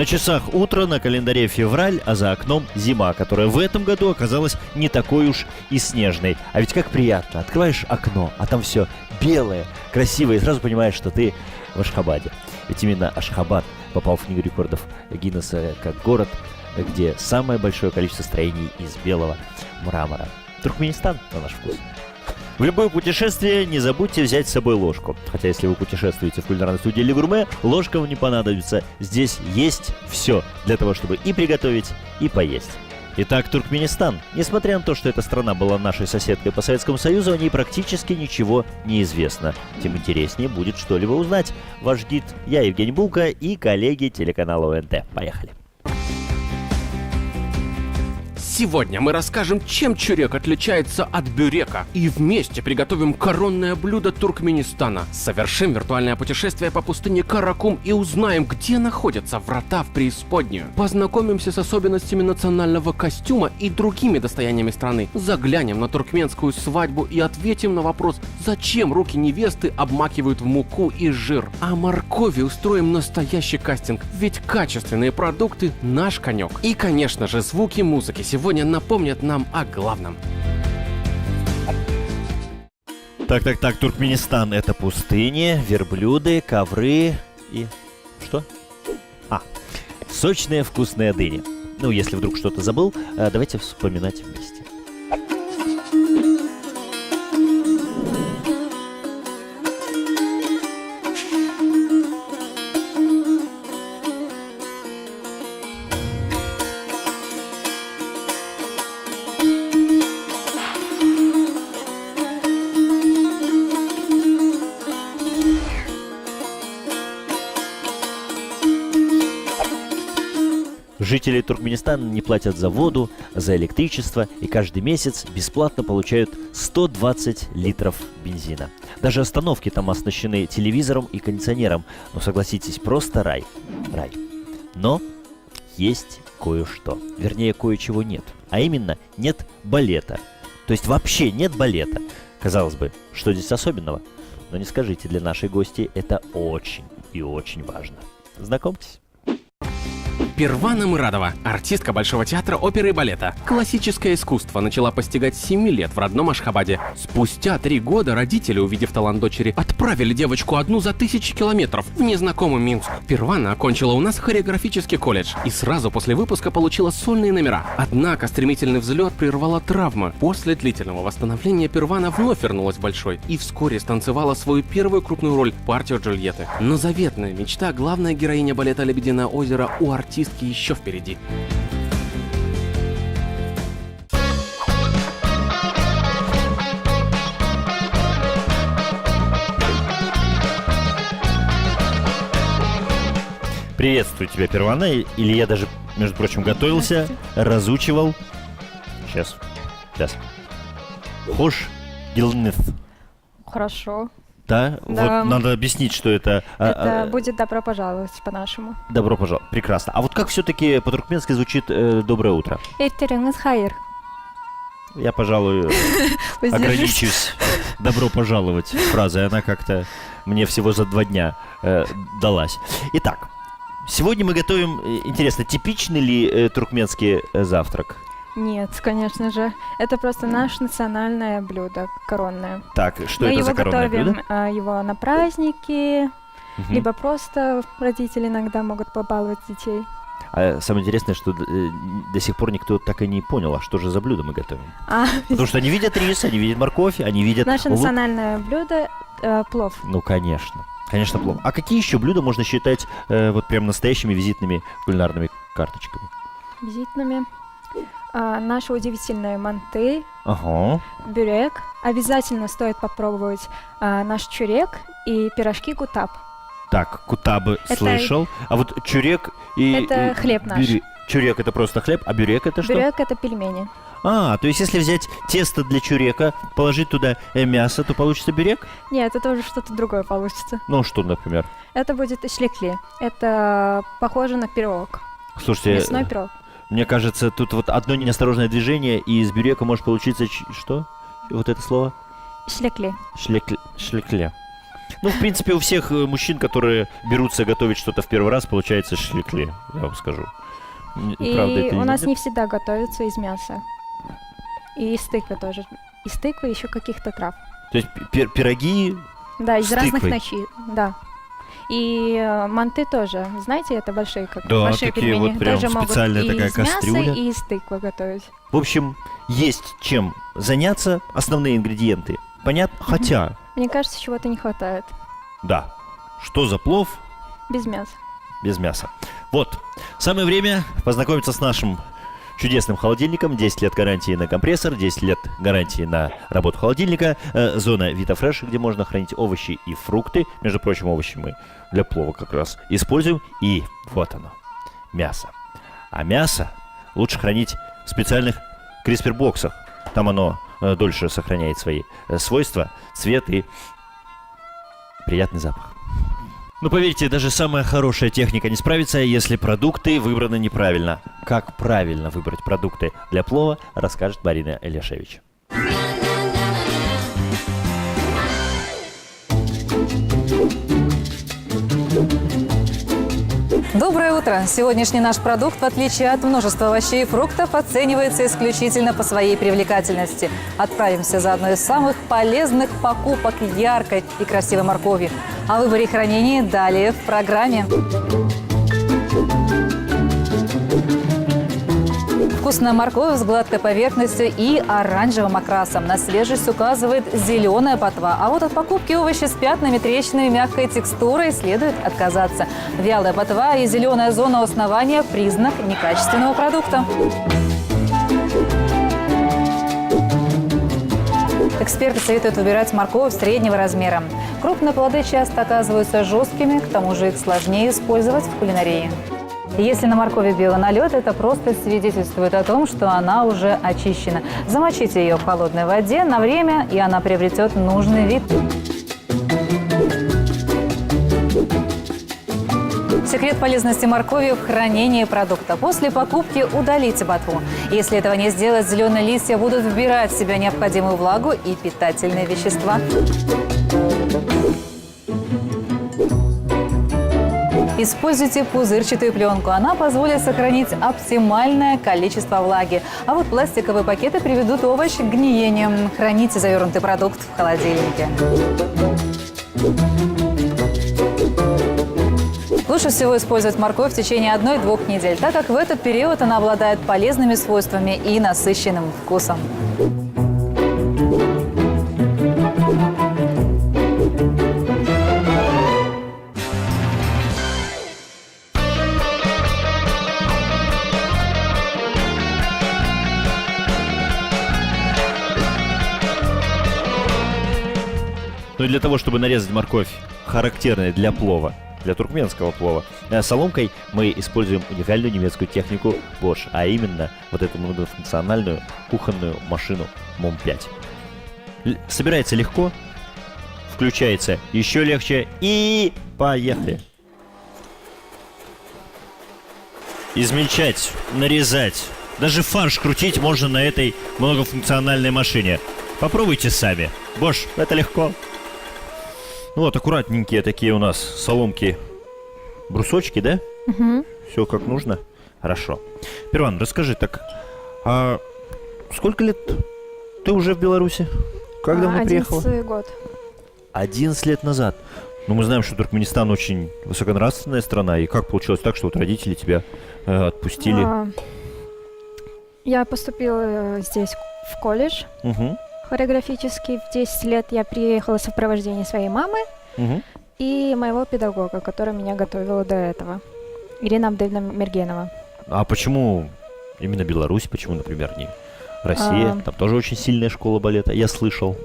На часах утро, на календаре февраль, а за окном зима, которая в этом году оказалась не такой уж и снежной. А ведь как приятно. Открываешь окно, а там все белое, красивое, и сразу понимаешь, что ты в Ашхабаде. Ведь именно Ашхабад попал в Книгу рекордов Гиннесса как город, где самое большое количество строений из белого мрамора. Туркменистан на наш вкус. В любое путешествие не забудьте взять с собой ложку. Хотя если вы путешествуете в кулинарной студии «Ле Гурме», ложка вам не понадобится. Здесь есть все для того, чтобы и приготовить, и поесть. Итак, Туркменистан. Несмотря на то, что эта страна была нашей соседкой по Советскому Союзу, о ней практически ничего не известно. Тем интереснее будет что-либо узнать. Ваш гид я, Евгений Булка, и коллеги телеканала ОНТ. Поехали. Сегодня мы расскажем, чем чурек отличается от бюрека, и вместе приготовим коронное блюдо Туркменистана. Совершим виртуальное путешествие по пустыне Каракум и узнаем, где находятся врата в преисподнюю. Познакомимся с особенностями национального костюма и другими достояниями страны. Заглянем на туркменскую свадьбу и ответим на вопрос, зачем руки невесты обмакивают в муку и жир. А моркови устроим настоящий кастинг, ведь качественные продукты – наш конек. И, конечно же, звуки музыки сегодня напомнят нам о главном. Так, Туркменистан — это пустыни, верблюды, ковры и... что? Сочные вкусные дыни. Ну, если вдруг что-то забыл, давайте вспоминать вместе. Жители Туркменистана не платят за воду, за электричество и каждый месяц бесплатно получают 120 литров бензина. Даже остановки там оснащены телевизором и кондиционером. Но согласитесь, просто рай. Рай. Но есть кое-что. Вернее, кое-чего нет. А именно, нет балета. То есть вообще нет балета. Казалось бы, что здесь особенного? Но не скажите, для нашей гости это очень и очень важно. Знакомьтесь. Первана Мырадова, артистка Большого театра оперы и балета. Классическое искусство начала постигать с 7 лет в родном Ашхабаде. Спустя 3 года родители, увидев талант дочери, отправили девочку одну за 1000 километров в незнакомый Минск. Первана окончила у нас хореографический колледж и сразу после выпуска получила сольные номера. Однако стремительный взлет прервала травма. После длительного восстановления Первана вновь вернулась в Большой и вскоре станцевала свою первую крупную роль — партию Джульетты. Но заветная мечта, главная героиня балета «Лебединое озеро» у артистки еще впереди. Приветствую тебя, Первана. Или я даже, между прочим, готовился, разучивал. Сейчас. Хош гилнет. Хорошо. Да? Да. Вот надо объяснить, что это... Это будет «добро пожаловать» по-нашему. Добро пожаловать. Прекрасно. А вот как все-таки по-туркменски звучит «доброе утро»? Эртереңиз хайыр. Я, пожалуй, ограничусь «добро пожаловать» фразой. Она как-то мне всего за 2 дня далась. Итак, сегодня мы готовим, интересно, типичный ли туркменский завтрак? Нет, конечно же. Это просто наше национальное блюдо, коронное. Так, что это за коронное блюдо? Мы его готовим его на праздники, либо просто родители иногда могут побаловать детей. А самое интересное, что до сих пор никто так и не понял, а что же за блюдо мы готовим. Потому что они видят рис, они видят морковь, они видят... Наше национальное блюдо плов. Ну, конечно. Конечно, плов. А какие еще блюда можно считать вот прям настоящими визитными кулинарными карточками? Визитными. Наши удивительные манты, бюрек. Обязательно стоит попробовать наш чурек и пирожки кутаб. Так, кутабы слышал. А вот чурек и... Это хлеб наш. Чурек — это просто хлеб, а бюрек — это что? Бюрек — это пельмени. То есть если взять тесто для чурека, положить туда мясо, то получится бюрек? Нет, это уже что-то другое получится. Ну, что, например? Это будет ишлекли. Это похоже на пирог. Слушайте... Мясной пирог. Мне кажется, тут вот одно неосторожное движение, и из бюрека может получиться... Что? Вот это слово? Шлекли. Шлекле. Ну, в принципе, у всех мужчин, которые берутся готовить что-то в первый раз, получается шликли, я вам скажу. Правда, И это у нас нет? не всегда готовится из мяса. И из тыквы тоже. Из тыквы еще каких-то трав. То есть пироги. Да, из С разных тыквой? ночей. Да. И манты тоже. Знаете, это большие, как Да, большие такие пельмени. вот прям Тоже могут специальная и такая из мяса, кастрюля. и из тыквы готовить. В общем, есть чем заняться, основные ингредиенты. Понятно? Хотя, Мне кажется, чего-то не хватает. да, что за плов Без мяса. без мяса? Вот, самое время познакомиться с нашим чудесным холодильником. 10 лет гарантии на компрессор, 10 лет гарантии на работу холодильника. Зона Витафреш, где можно хранить овощи и фрукты. Между прочим, овощи мы для плова как раз используем. И вот оно, мясо. А мясо лучше хранить в специальных криспер-боксах. Там оно дольше сохраняет свои свойства, цвет и приятный запах. Ну, поверьте, даже самая хорошая техника не справится, если продукты выбраны неправильно. Как правильно выбрать продукты для плова, расскажет Марина Элишевич. Доброе утро! Сегодняшний наш продукт, в отличие от множества овощей и фруктов, оценивается исключительно по своей привлекательности. Отправимся за одной из самых полезных покупок яркой и красивой моркови. О выборе и хранении далее в программе. Вкусная морковь с гладкой поверхностью и оранжевым окрасом. На свежесть указывает зеленая ботва. А вот от покупки овощи с пятнами, трещинами, мягкой текстурой следует отказаться. Вялая ботва и зеленая зона у основания – признак некачественного продукта. Эксперты советуют выбирать морковь среднего размера. Крупные плоды часто оказываются жесткими, к тому же их сложнее использовать в кулинарии. Если на моркови белый налет, это просто свидетельствует о том, что она уже очищена. Замочите ее в холодной воде на время, и она приобретет нужный вид. Секрет полезности моркови в хранении продукта. После покупки удалите ботву. Если этого не сделать, зеленые листья будут вбирать в себя необходимую влагу и питательные вещества. Используйте пузырчатую пленку. Она позволит сохранить оптимальное количество влаги. А вот пластиковые пакеты приведут овощ к гниению. Храните завернутый продукт в холодильнике. Лучше всего использовать морковь в течение 1-2 недель, так как в этот период она обладает полезными свойствами и насыщенным вкусом. Ну и для того, чтобы нарезать морковь, характерной для плова, для туркменского плова, соломкой мы используем уникальную немецкую технику Bosch, а именно вот эту многофункциональную кухонную машину МОМ-5. Собирается легко, включается еще легче и поехали. Измельчать, нарезать, даже фарш крутить можно на этой многофункциональной машине. Попробуйте сами. Bosch, это легко. Ну вот, аккуратненькие такие у нас соломки, брусочки, да? Угу. Все как нужно? Хорошо. Перван, расскажи, так, а сколько лет ты уже в Беларуси? Как давно приехала? 11 год. 11 лет назад. Ну, мы знаем, что Туркменистан очень высоконравственная страна. И как получилось так, что вот родители тебя отпустили? Я поступила здесь в колледж Угу, хореографический. В 10 лет я приехала в сопровождении своей мамы угу. и моего педагога, который меня готовила до этого. Ирина Абдельевна Мергенова. А почему именно Беларусь? Почему, например, не Россия? Там тоже очень сильная школа балета, я слышал.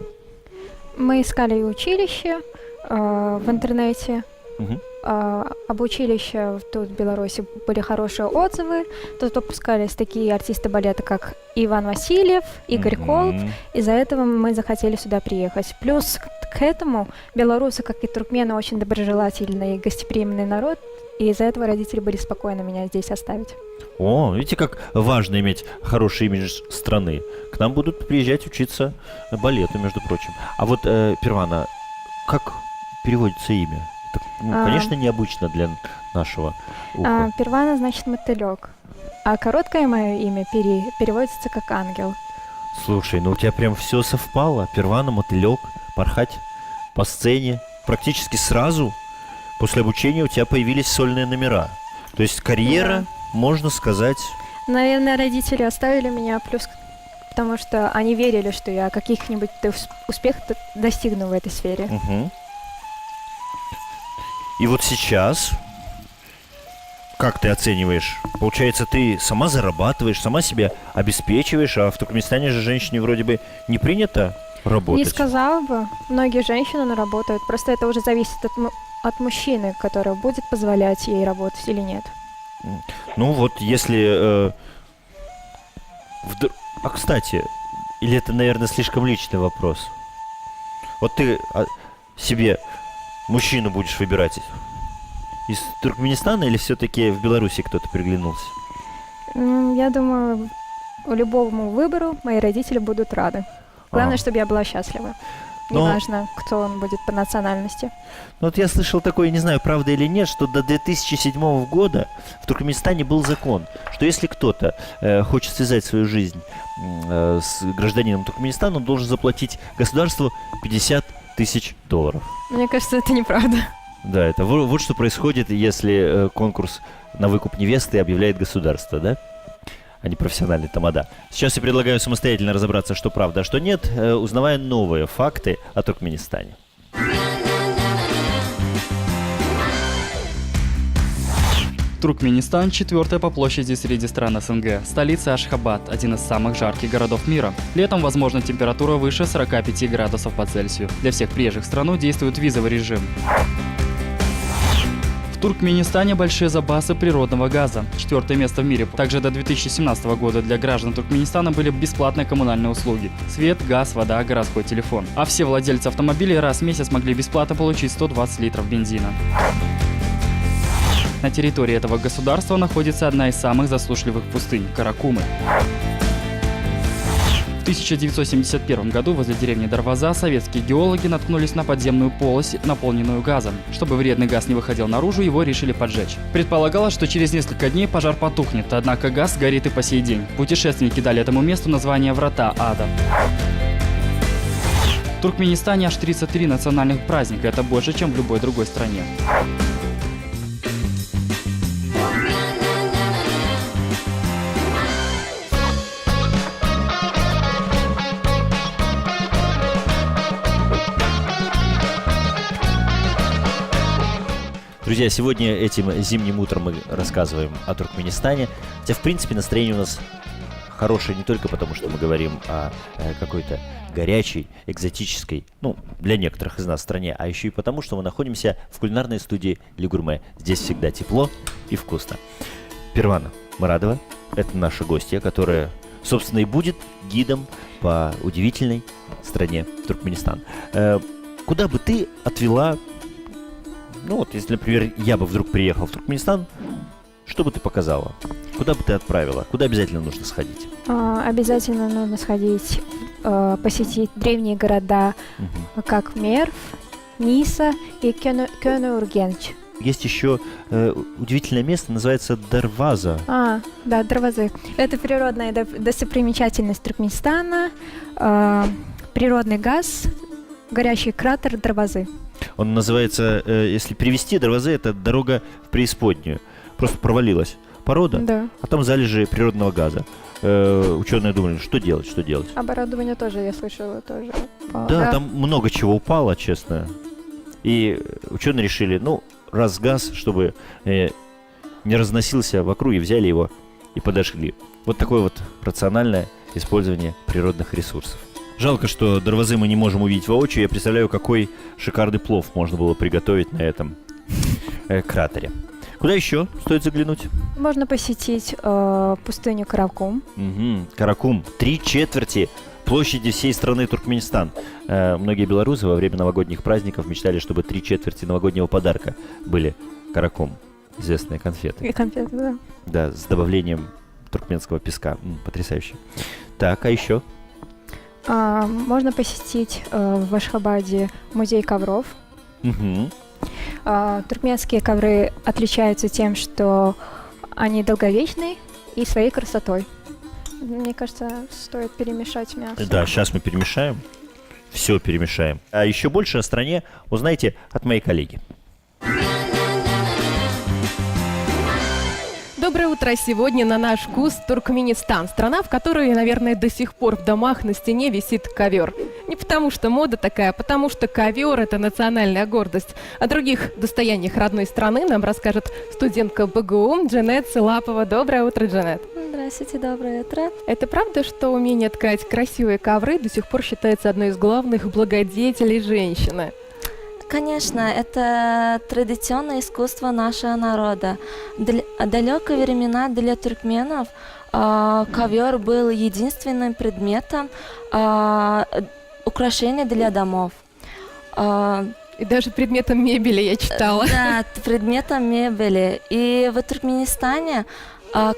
Мы искали училище в интернете. Угу. Об училище тут в Беларуси были хорошие отзывы. Тут выпускались такие артисты балета, как Иван Васильев, Игорь Колб. Из-за этого мы захотели сюда приехать. Плюс к этому белорусы, как и туркмены, очень доброжелательный и гостеприимный народ. И из-за этого родители были спокойны меня здесь оставить. О, видите, как важно иметь хороший имидж страны. К нам будут приезжать учиться балету, между прочим. А вот, Первана, как переводится имя? Так, конечно, необычно для нашего уха. Первана значит мотылек, а короткое мое имя переводится как ангел. Слушай, ну у тебя прям все совпало. Первана, мотылек, порхать по сцене. Практически сразу после обучения у тебя появились сольные номера. То есть карьера, можно сказать... Наверное, родители оставили меня, плюс потому что они верили, что я каких-нибудь успехов достигну в этой сфере. Угу. И вот сейчас, как ты оцениваешь? Получается, ты сама зарабатываешь, сама себя обеспечиваешь, а в Туркменистане же женщине вроде бы не принято работать. Не сказала бы. Многие женщины работают. Просто это уже зависит от мужчины, который будет позволять ей работать или нет. Ну вот, если... А, кстати, или это, наверное, слишком личный вопрос? Вот ты себе мужчину будешь выбирать из Туркменистана или все-таки в Беларуси кто-то приглянулся? Я думаю, любому выбору мои родители будут рады. Главное, чтобы я была счастлива. Неважно, кто он будет по национальности. Ну вот я слышал такое, не знаю, правда или нет, что до 2007 года в Туркменистане был закон, что если кто-то хочет связать свою жизнь с гражданином Туркменистана, он должен заплатить государству $50 тысяч. Мне кажется, это неправда. Да, это вот что происходит, если конкурс на выкуп невесты объявляет государство, да? А не профессиональный тамада. Сейчас я предлагаю самостоятельно разобраться, что правда, а что нет, узнавая новые факты о Туркменистане. Туркменистан – 4-я по площади среди стран СНГ. Столица Ашхабад – один из самых жарких городов мира. Летом возможна температура выше 45 градусов по Цельсию. Для всех приезжих в страну действует визовый режим. В Туркменистане большие запасы природного газа. 4-е место в мире. Также до 2017 года для граждан Туркменистана были бесплатные коммунальные услуги. Свет, газ, вода, городской телефон. А все владельцы автомобилей раз в месяц могли бесплатно получить 120 литров бензина. На территории этого государства находится одна из самых засушливых пустынь – Каракумы. В 1971 году возле деревни Дарваза советские геологи наткнулись на подземную полость, наполненную газом. Чтобы вредный газ не выходил наружу, его решили поджечь. Предполагалось, что через несколько дней пожар потухнет, однако газ горит и по сей день. Путешественники дали этому месту название «Врата ада». В Туркменистане аж 33 национальных праздника, это больше, чем в любой другой стране. Друзья, сегодня этим зимним утром мы рассказываем о Туркменистане. Хотя, в принципе, настроение у нас хорошее не только потому, что мы говорим о какой-то горячей, экзотической, ну, для некоторых из нас стране, а еще и потому, что мы находимся в кулинарной студии Le Gourmet. Здесь всегда тепло и вкусно. Первана Марадова – это наша гостья, которая, собственно, и будет гидом по удивительной стране Туркменистан. Куда бы ты отвела... Ну вот, если, например, я бы вдруг приехал в Туркменистан, что бы ты показала? Куда бы ты отправила? Куда обязательно нужно сходить? Обязательно нужно сходить, посетить древние города, как Мерв, Ниса и Кёнургенч. Есть еще удивительное место, называется Дарваза. Да, Дарвазы. Это природная достопримечательность Туркменистана, природный газ, горящий кратер Дарвазы. Он называется, если перевести, Дарвазы — это дорога в преисподнюю. Просто провалилась порода, да. А там залежи природного газа. Ученые думали, что делать. Оборудование тоже, я слышала, тоже упало. Да, там много чего упало, честно. И ученые решили, раз газ, чтобы не разносился в округе, взяли его и подожгли. Вот такое вот рациональное использование природных ресурсов. Жалко, что Дарвазы мы не можем увидеть воочию. Я представляю, какой шикарный плов можно было приготовить на этом кратере. Куда еще стоит заглянуть? Можно посетить пустыню Каракум. Каракум. 3/4 площади всей страны Туркменистан. Многие белорусы во время новогодних праздников мечтали, чтобы 3/4 новогоднего подарка были Каракум. Известные конфеты. И конфеты, да. Да, с добавлением туркменского песка. Потрясающе. Так, а еще? Можно посетить в Ашхабаде музей ковров. Мгм. Туркменские ковры отличаются тем, что они долговечные и своей красотой. Мне кажется, стоит перемешать мясо. Да, сейчас мы перемешаем. Все перемешаем. А еще больше о стране узнаете от моей коллеги. Доброе утро! Сегодня на наш вкус Туркменистан. Страна, в которой, наверное, до сих пор в домах на стене висит ковер. Не потому что мода такая, а потому что ковер – это национальная гордость. О других достояниях родной страны нам расскажет студентка БГУ Джанет Силапова. Доброе утро, Джанет! Здравствуйте, доброе утро. Это правда, что умение ткать красивые ковры до сих пор считается одной из главных благодетелей женщины? Конечно, это традиционное искусство нашего народа. Далекие времена для туркменов ковер был единственным предметом украшения для домов. И даже предметом мебели я читала. Да, предметом мебели. И в Туркменистане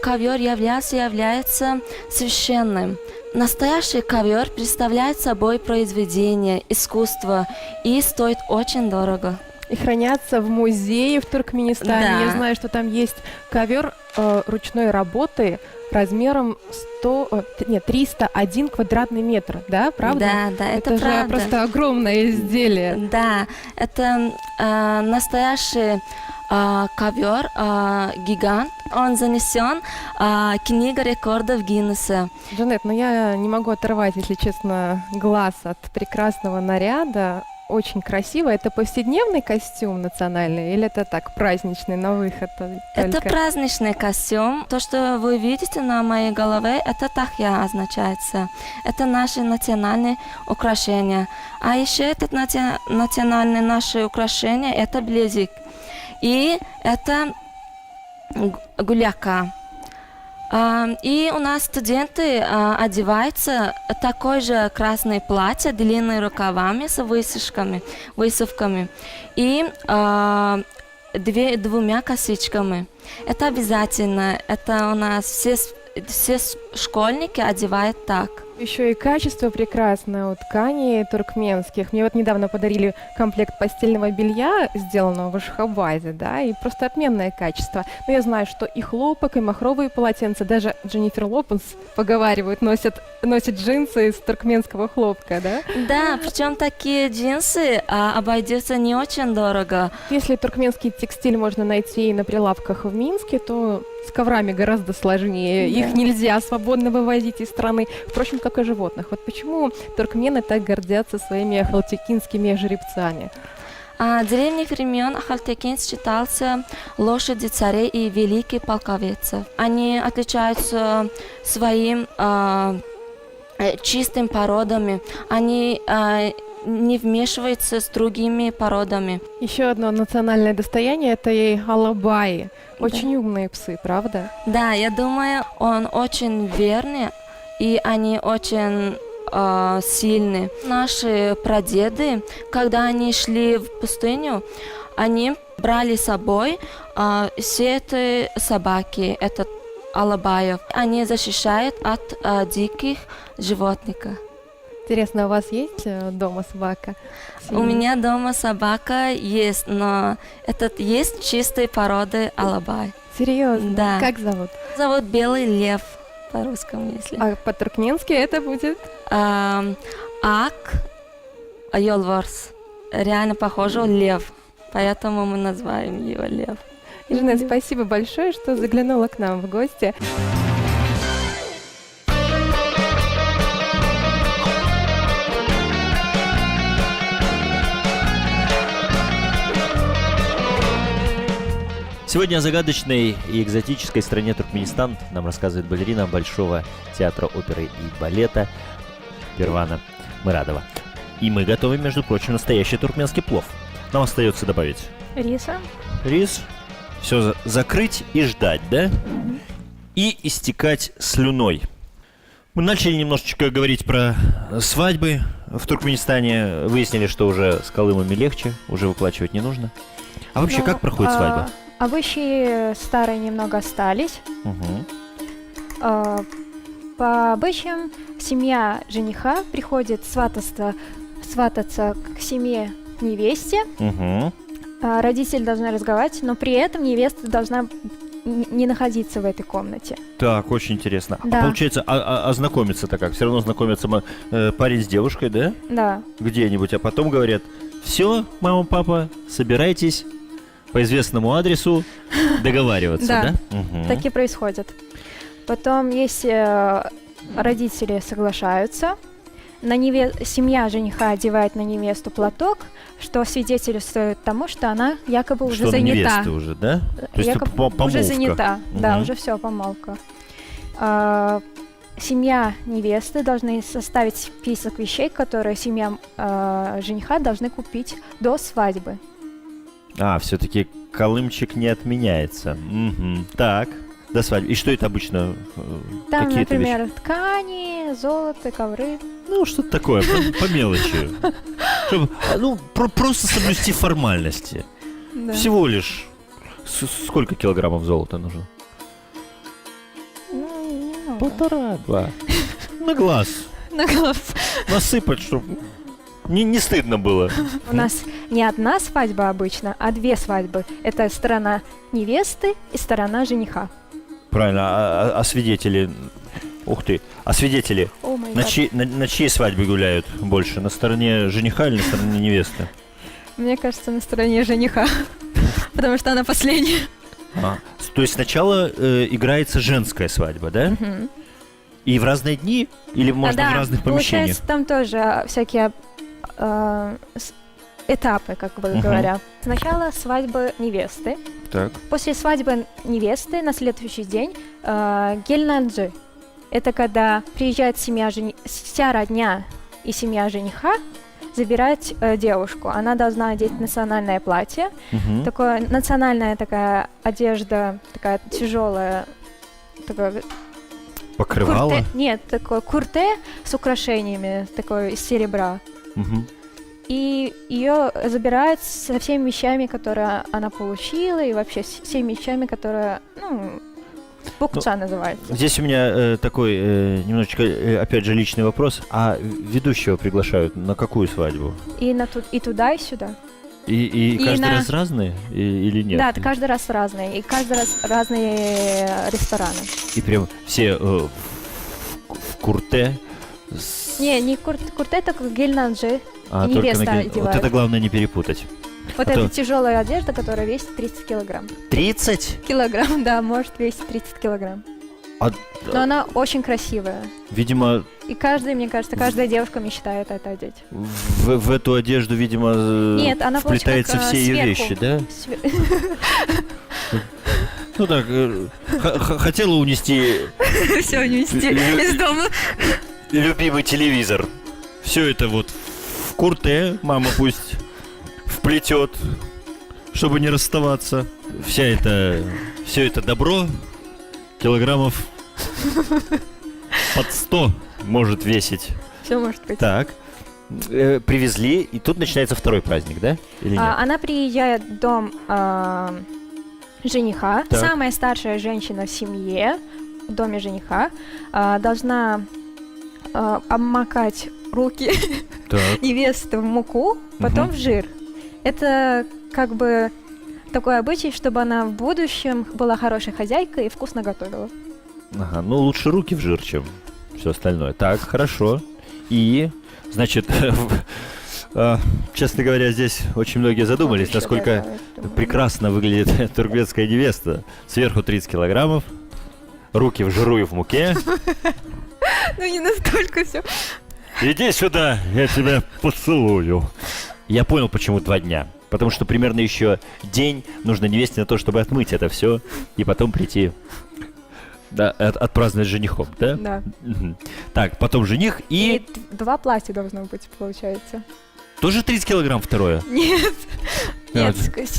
ковер является священным. Настоящий ковер представляет собой произведение искусства и стоит очень дорого. И хранятся в музее в Туркменистане. Да. Я знаю, что там есть ковер ручной работы размером 301 квадратный метр, да, правда? Да, это же правда. просто огромное изделие. Да, это настоящий ковер, гигант. Он занесен в Книгу рекордов Гиннесса. Джанет, я не могу оторвать, если честно, глаз от прекрасного наряда. Очень красиво. Это повседневный костюм национальный или это так, праздничный на выход? Это праздничный костюм. То, что вы видите на моей голове, это тахья означается. Это наши национальные украшения. А еще это национальные наши украшения, это блезик. И это гуляка. И у нас студенты одеваются такое же красное платье, длинными рукавами с вышивками и двумя косичками. Это обязательно. Это у нас все школьники одевают так. Еще и качество прекрасное у тканей туркменских. Мне недавно подарили комплект постельного белья, сделанного в Ашхабаде, да, и просто отменное качество. Но я знаю, что и хлопок, и махровые полотенца, даже Дженнифер Лопес, поговаривают, носит джинсы из туркменского хлопка, да? Да, причем такие джинсы обойдутся не очень дорого. Если туркменский текстиль можно найти на прилавках в Минске, то с коврами гораздо сложнее. Да. Их нельзя свободно вывозить из страны. Впрочем, как и животных. Вот почему туркмены так гордятся своими ахалтекинскими жеребцами? Древних времен Ахалтекин считался лошадью царей и великих полководцев. Они отличаются своим чистым породами. Они не вмешиваются с другими породами. Еще одно национальное достояние – это и алабаи. Очень умные псы, правда? Да, я думаю, он очень верный, и они очень сильны. Наши прадеды, когда они шли в пустыню, они брали с собой все эти собаки, это алабаев. Они защищают от диких животных. Интересно, у вас есть дома собака? У меня дома собака есть, но этот есть чистой породы алабай. Серьезно? Да. Как зовут? Зовут Белый Лев по-русскому, если. А по-туркменски это будет? Ак Йолворс. Реально похоже лев, поэтому мы называем его Лев. Жанет, спасибо большое, что заглянула к нам в гости. Сегодня о загадочной и экзотической стране Туркменистан нам рассказывает балерина Большого театра оперы и балета Первана Мырадова. И мы готовим, между прочим, настоящий туркменский плов. Нам остается добавить Риса. рис, все закрыть и ждать, да? И истекать слюной. Мы начали немножечко говорить про свадьбы в Туркменистане. Выяснили, что уже с Колымами легче, уже выплачивать не нужно. А вообще, как проходит свадьба? Обычаи старые немного остались. Угу. По обычаям семья жениха приходит свататься к семье невесте. Угу. Родители должны разговаривать, но при этом невеста должна не находиться в этой комнате. Так, очень интересно. Да. А получается, знакомиться-то как? Все равно знакомятся парень с девушкой, да? Да. Где-нибудь, а потом говорят: все, мама, папа, собирайтесь по известному адресу договариваться, Да. да? Мгм. Так и происходит. Потом, если родители соглашаются, семья жениха одевает на невесту платок, что свидетельствует тому, что она якобы уже Что занята. невеста уже, да? То есть Якобы помолвка. уже занята. Да, Мгм. уже все, помолвка. Семья невесты должны составить список вещей, которые семья жениха должны купить до свадьбы. Все-таки колымчик не отменяется. Мгм. Так, до свадьбы. И что это обычно? Там, Какие это вещи? например, ткани, золото, ковры. Ну, что-то такое, по мелочи. Просто соблюсти формальности. Да. Всего лишь. Сколько килограммов золота нужно? Ну, немного. 1,5-2. На глаз. На глаз. Насыпать, чтобы не стыдно было. У нас не одна свадьба обычно, а две свадьбы. Это сторона невесты и сторона жениха. Правильно, а свидетели... Ух ты, а свидетели О май на гад. чьей свадьбе гуляют больше? На стороне жениха или на стороне невесты? Мне кажется, на стороне жениха. Потому что она последняя. То есть сначала играется женская свадьба, да? Мгм. И в разные дни? Или можно Да, в разных помещениях? получается, там тоже всякие этапы, как бы Мгм. говоря. Сначала свадьба невесты. Так. После свадьбы невесты на следующий день гельнанджи. Это когда приезжает вся родня и семья жениха забирать девушку. Она должна одеть национальное платье. Мгм. Такое национальная такая одежда, такая тяжелая, такое Покрывало? курте. Нет, такое курте с украшениями, такое из серебра. Мгм. И ее забирают со всеми вещами, которые она получила, и вообще с всеми вещами, которые, букца называется. Здесь у меня такой немножечко, опять же, личный вопрос. А ведущего приглашают на какую свадьбу? И туда, и сюда. И каждый на- раз разные или нет? Да, каждый раз разные. И каждый раз разные рестораны. И прям все в курте. Не курте, только гельнанджи. Только невеста Вот одевает. это главное не перепутать. Вот А эта то- тяжелая одежда, которая весит 30 килограмм. 30? Килограмм, да, может весить 30 килограмм. А, Но она очень красивая. видимо, И мне кажется, каждая девушка мечтает это одеть. в эту одежду, видимо, Нет, она вплетаются получается, все ее сверху. вещи, да? Ну так, хотела унести Все, унести Лю- из дома. любимый телевизор. Все это вот в курте мама пусть вплетет, чтобы не расставаться. Все это добро килограммов под 100 может весить. Все может быть. Так, привезли, и тут начинается второй праздник, да? Или нет? Она приезжает в дом жениха. Так. Самая старшая женщина в семье, в доме жениха, должна обмакать руки Так. невесты в муку, потом Мгм. в жир. Это как бы такой обычай, чтобы она в будущем была хорошей хозяйкой и вкусно готовила. Ага, ну лучше руки в жир, чем все остальное. Так, хорошо. И, значит, честно говоря, здесь очень многие задумались, Ещё насколько добавить. прекрасно выглядит туркменская невеста. Сверху 30 килограммов, руки в жиру и в муке. Ну не настолько все. Иди сюда, я тебя поцелую. Я понял, почему 2 дня. Потому что примерно еще день нужно невесте на то, чтобы отмыть это все и потом прийти, да, отпраздновать с женихом, да? Да. Мгм. Так, потом жених и... И 2 платья должно быть, получается. Тоже 30 килограмм второе? Нет. Нет.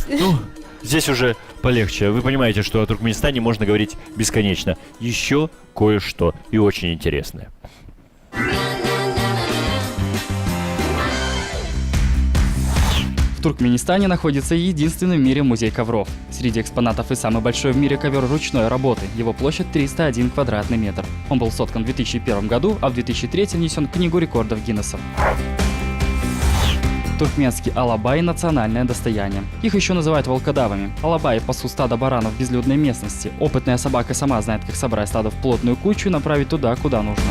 Ну, здесь уже полегче. Вы понимаете, что о Туркменистане можно говорить бесконечно. Еще кое-что и очень интересное. В Туркменистане находится единственный в мире музей ковров. Среди экспонатов и самый большой в мире ковер ручной работы. Его площадь 301 квадратный метр. Он был соткан в 2001 году, а в 2003 внесен в Книгу рекордов Гиннесса. Туркменский алабай – национальное достояние. Их еще называют волкодавами. Алабаи пасут стадо баранов в безлюдной местности. Опытная собака сама знает, как собрать стадо в плотную кучу и направить туда, куда нужно.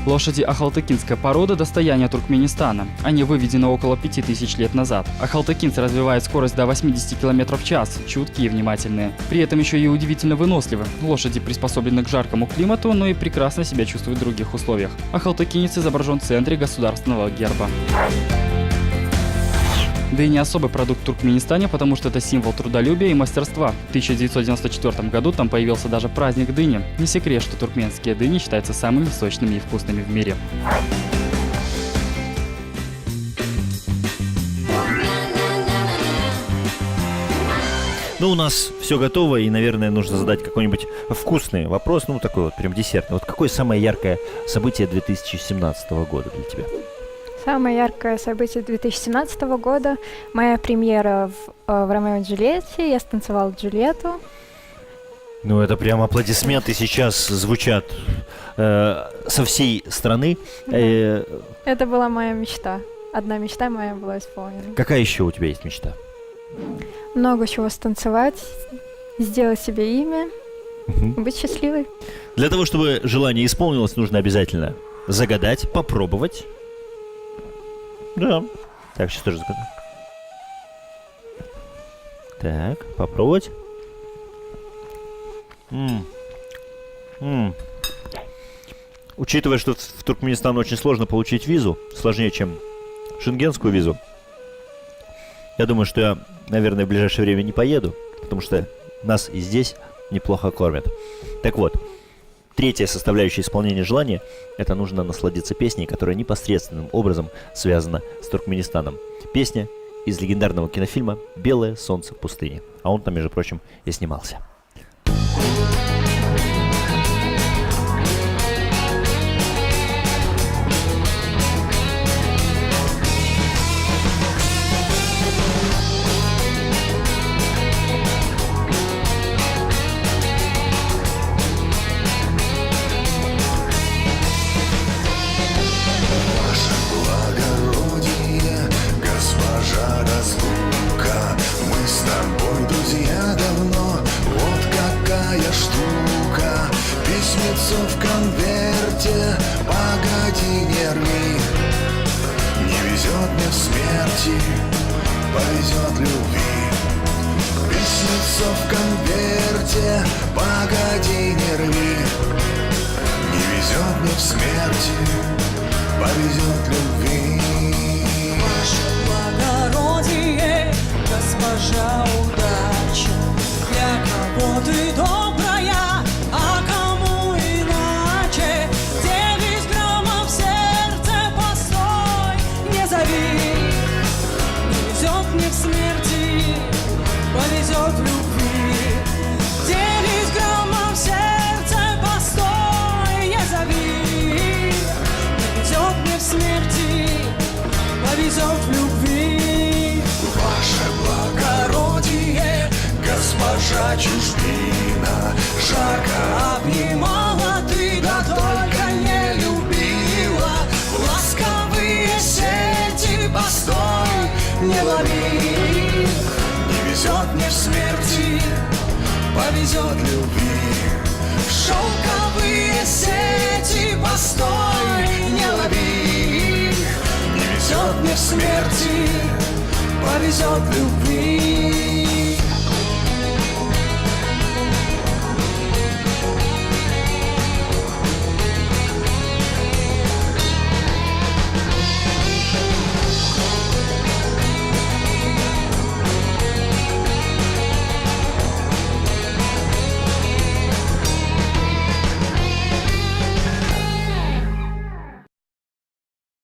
Лошади ахалтыкинской породы – достояние Туркменистана. Они выведены около 5000 лет назад. Ахалтыкинцы развивают скорость до 80 км в час, чуткие и внимательные. При этом еще и удивительно выносливы. Лошади приспособлены к жаркому климату, но и прекрасно себя чувствуют в других условиях. Ахалтыкинец изображен в центре государственного герба. Да и не особый продукт в Туркменистане, потому что это символ трудолюбия и мастерства. В 1994 году там появился даже праздник дыни. Не секрет, что туркменские дыни считаются самыми сочными и вкусными в мире. Ну, у нас все готово, и, наверное, нужно задать какой-нибудь вкусный вопрос, ну, такой вот прям десертный. Вот какое самое яркое событие 2017 года для тебя? Самое яркое событие 2017 года — моя премьера в «Ромео и Джульетте». Я станцевала Джульетту. Ну, это прям аплодисменты сейчас звучат со всей страны. Это была моя мечта. Одна мечта моя была исполнена. Какая еще у тебя есть мечта? Много чего станцевать, сделать себе имя, быть счастливой. Для того, чтобы желание исполнилось, нужно обязательно загадать, попробовать. Да. Так, сейчас тоже загадаю. Так, попробовать. Учитывая, что в Туркменистан очень сложно получить визу, сложнее, чем шенгенскую визу, я думаю, что я, наверное, в ближайшее время не поеду, потому что нас и здесь неплохо кормят. Так вот, третья составляющая исполнения желания – это нужно насладиться песней, которая непосредственным образом связана с Туркменистаном. Песня из легендарного кинофильма «Белое солнце пустыни». А он там, между прочим, и снимался. В конверте, погоди, не рви. Не везет мне в смерти, повезет любви. Письмецо в конверте, погоди, не рви. Не везет мне в смерти, повезет любви. Ваше благородие, госпожа удача, для кого ты добрая, а кому иначе? 9 граммов в сердце, постой, не зови. Не везет мне в смерти, повезет в любви. 9 граммов в сердце, постой, не зови. Не везет мне в смерти, повезет в любви. Ваше благородие, госпожа чужбина, жарко обнимала ты, да только не любила. Ласковые сети, постой, не лови. Не везет мне в смерти, повезет любви. Шелковые сети, постой, не лови. Не везет мне в смерти, повезет любви.